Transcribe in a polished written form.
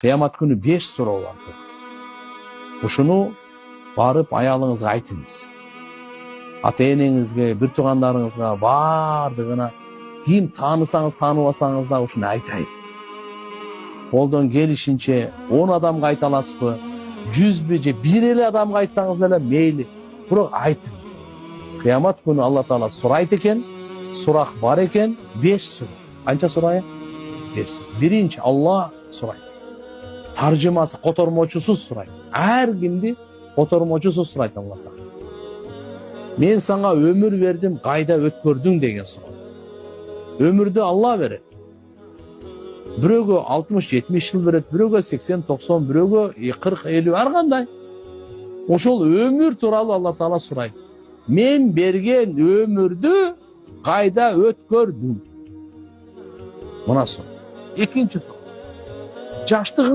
Кыямат күнү 5 суроо бар. Ушуну барып аялыңызга айтыңыз. Ата-энеңизге, бир туугандарыңызга, бардыгына ким таанысаңыз, тааныбасаңыз да ушуну айтайын. Колдон келишинче 10 адамга айта аласызбы, 100 же бир эле адамга айтсаңыз деле мейли, бирок айтыңыз. Кыямат күнү Алла Таала сурайт экен, сурак бар экен, 5 суроо. Канча сурай? 5. Биринчи Алла сурайт. Таржымасы котормочусуз сурайт. Ар кимди котормочусуз сурайт Алла Таала. Мен сага өмүр бердим, кайда өткөрдүң деген суроо. Өмүрдү Алла берет. Бирөөгө 60-70 жыл берет, бирөөгө 80-90, бирөөгө 40-50, ар кандай. Ошол өмүр тууралуу Алла Таала сурайт. Мен берген өмүрдү кайда өткөрдүң? Мына суроо. Экинчи суроо. Жаштыгың